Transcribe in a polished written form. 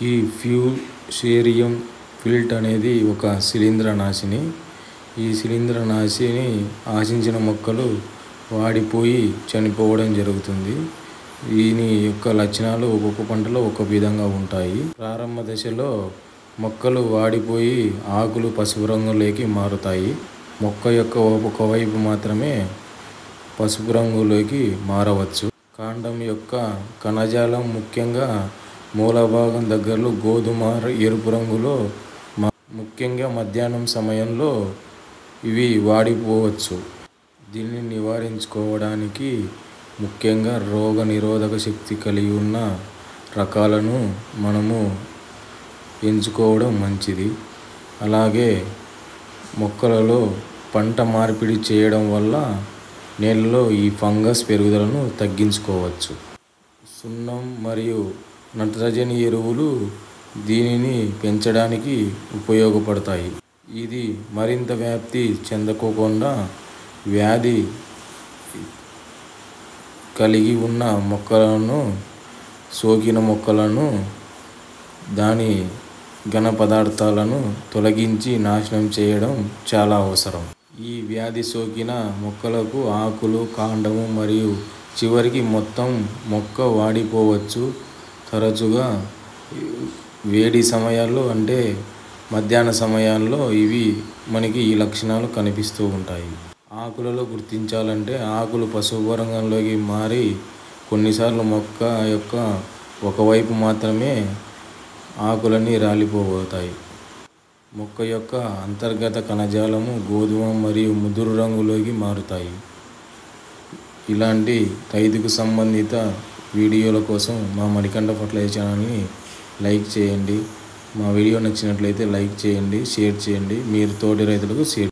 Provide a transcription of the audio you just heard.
ఈ Fusarium wilt అనేది ఒక శిలీంద్రనాశిని. ఈ శిలీంద్రనాశిని ఆశించిన మొక్కలు వాడిపోయి చనిపోవడం జరుగుతుంది. దీని యొక్క లక్షణాలు ఒక్కొక్క పంటలో ఒక్కొక్క విధంగా ఉంటాయి. ప్రారంభ దశలో మొక్కలు వాడిపోయి ఆకులు పసుపు రంగులోకి మారుతాయి. మొక్క యొక్క ఒకవైపు మాత్రమే పసుపు రంగులోకి మారవచ్చు. కాండం యొక్క కణజాలం ముఖ్యంగా మూల భాగం దగ్గరలో గోధుమ ఎరుపు రంగులో ముఖ్యంగా మధ్యాహ్నం సమయంలో ఇవి వాడిపోవచ్చు. దీన్ని నివారించుకోవడానికి ముఖ్యంగా రోగ నిరోధక శక్తి కలిగి ఉన్న రకాలను మనము ఎంచుకోవడం మంచిది. అలాగే మొక్కలలో పంట మార్పిడి చేయడం వల్ల నేలలో ఈ ఫంగస్ పెరుగుదలను తగ్గించుకోవచ్చు. సున్నం మరియు నత్రజని ఎరువులు దీనిని పెంచడానికి ఉపయోగపడతాయి. ఇది మరింత వ్యాప్తి చెందకోకుండా వ్యాధి కలిగి ఉన్న మొక్కలను సోకిన మొక్కలను దాని ఘన పదార్థాలను తొలగించి నాశనం చేయడం చాలా అవసరం. ఈ వ్యాధి సోకిన మొక్కలకు ఆకులు, కాండము మరియు చివరికి మొత్తం మొక్క వాడిపోవచ్చు. తరచుగా వేడి సమయాల్లో అంటే మధ్యాహ్న సమయాల్లో మనకి ఈ లక్షణాలు కనిపిస్తూ ఉంటాయి. ఆకులలో గుర్తించాలంటే ఆకులు పసుపు రంగులోకి మారి కొన్నిసార్లు మొక్క యొక్క ఒకవైపు మాత్రమే ఆకులన్నీ రాలిపోతాయి. మొక్క యొక్క అంతర్గత కణజాలము గోధుమ మరియు ముదురు రంగులోకి మారుతాయి. ఇలాంటి రైతుకు సంబంధిత వీడియోల కోసం మా మణికంఠ ఫర్టిలైజర్ ఛానల్ని లైక్ చేయండి. మా వీడియో నచ్చినట్లయితే లైక్ చేయండి, షేర్ చేయండి. మీరు తోటి రైతులకు షేర్